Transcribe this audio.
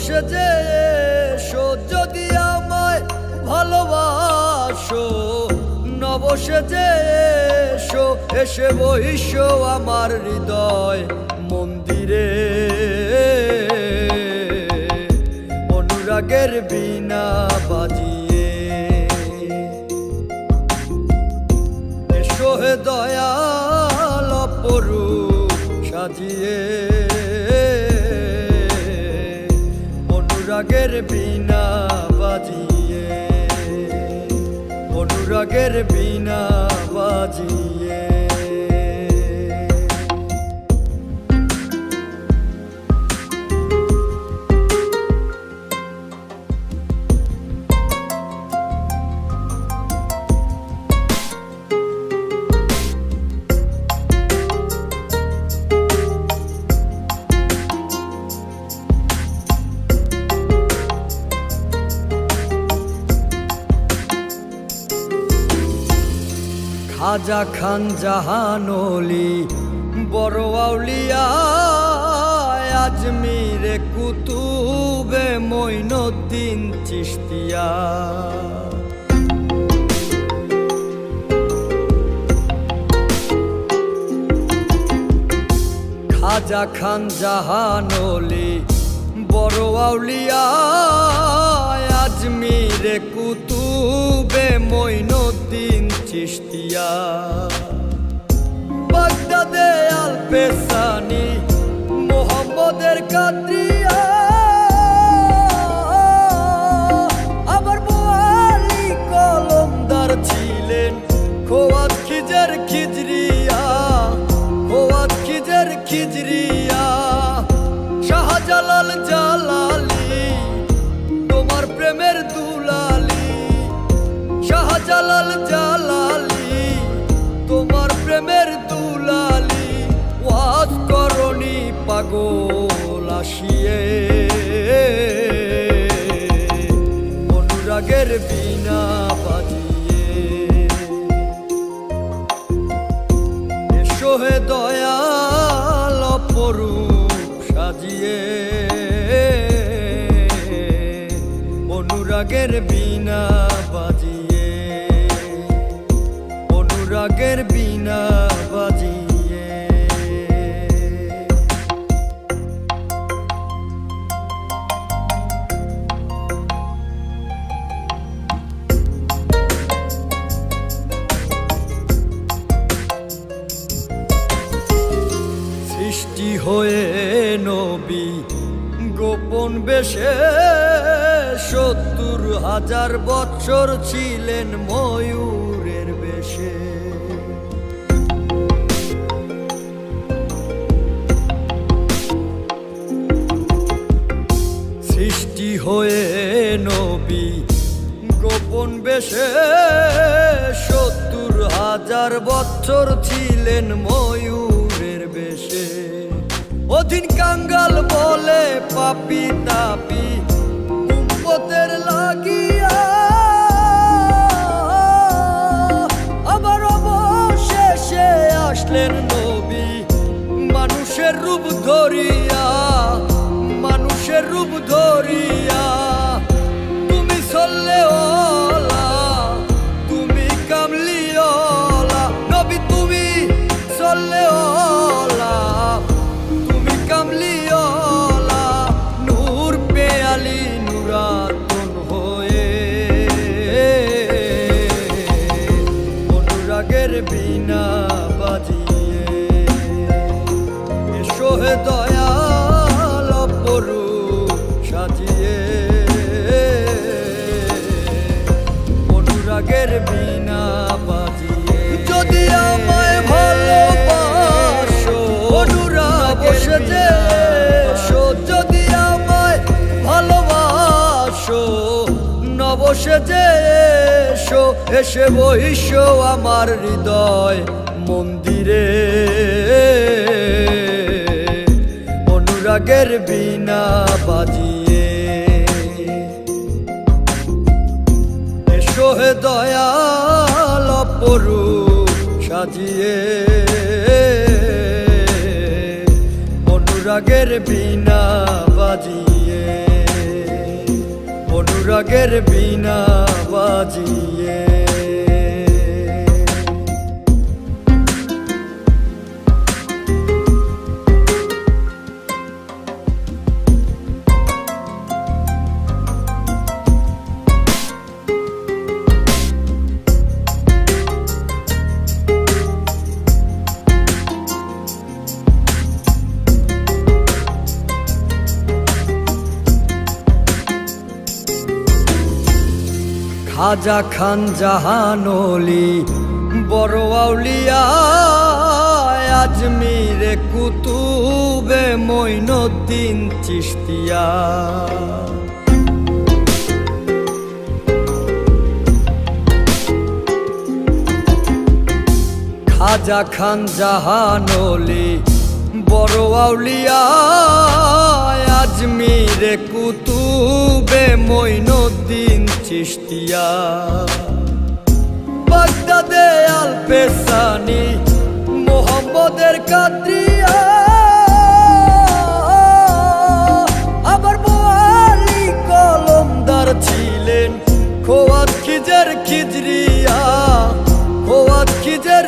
সেজে এসো যদি আমায় ভালোবাসো, নব সেজে এসো, এসে বইসো আমার হৃদয় মন্দিরে। অনুরাগের বীণা বাজিয়ে এসো হে দয়াল অপরূপ সাজিয়ে। অনুরাগের বীণা বাজিয়ে, অনুরাগের বীণা বাজিয়ে। খাজা খান জাহান ওলি বড় আউলিয়া, আজমিরে কুতুবে মঈনুদ্দিন চিশতিয়া। খাজা খান জাহান ওলি বড় আউলিয়া, আজমিরে কুতুবে মঈনুদ্দিন চিশতিয়া। বাগদাদে আল পেসানি মোহাম্মদের কাদরিয়া, আবার বোয়ালি কলমদার ছিলেন খোয়াত খিজের খিজরিয়া, খোয়াত খিজের খিজরিয়া। শাহজালাল জালালি তোমার প্রেমের দুলালি, শাহজালাল জালালি তোমার প্রেমের দুলালি। ওয়াজ করনি পাগল আসিয়ে, অনুরাগের বীণা বাজিয়ে এসো হে দয়াল অপরূপ সাজিয়ে। অনুরাগের বীণা বাজিয়ে, অনুরাগের বীণা বাজিয়ে। সৃষ্টি হয়ে নবী গোপন বেশে ৭০,০০০ বছর ছিলেন ময়ূরের বেশে। সৃষ্টি হয়ে নবী গোপন বেশে ৭০,০০০ বছর ছিলেন ময়ূরের বেশে। অধীন কাঙ্গাল বলে পাপি তাপি উম্মতের লাগিয়া, আবার অবশেষে আসলেন নবী মানুষের রূপ ধরিয়া, মানুষের রূপ ধরিয়া। তুমি সল্লেওয়ালা, তুমি কামলিওয়ালা নবী, তুমি সল্লেওয়ালা, তুমি কামলিওয়ালা। নূর পেয়ালি নুরাতন হয়ে অনুরাগের বীণা বাজিয়ে এসো হে দয়াল অপরূপ সাজিয়ে। অনুরাগের বীণা বাজিয়ে যদি আমায় ভালোবাসো, অনুরাগ সেজে এসো যদি আমায় ভালোবাসো, নব সেজে এসো, এসে বইসো আমার হৃদয় মন্দিরে। অনুরাগের বীণা বাজিয়ে এসো হে দয়াল অপরূপ সাজিয়ে। অনুরাগের বীণা বাজিয়ে। অনুরাগের বীণা বাজিয়ে। খাজা খান জাহান অলি বড় আউলিয়া, আজমিরে কুতুবে মঈনুদ্দিন চিশতিয়া। খাজা খান জাহান অলি বড় আউলিয়া, আজমিরে কুতুবে মঈনুদ্দিন চিশতিয়া। বাগদাদে আল পেসানি মোহাম্মদের কাদরিয়া, আবার মোয়ালি কলমদার ছিলেন খোয়াত খিজের খিজরিয়া, খোয়াত খিজের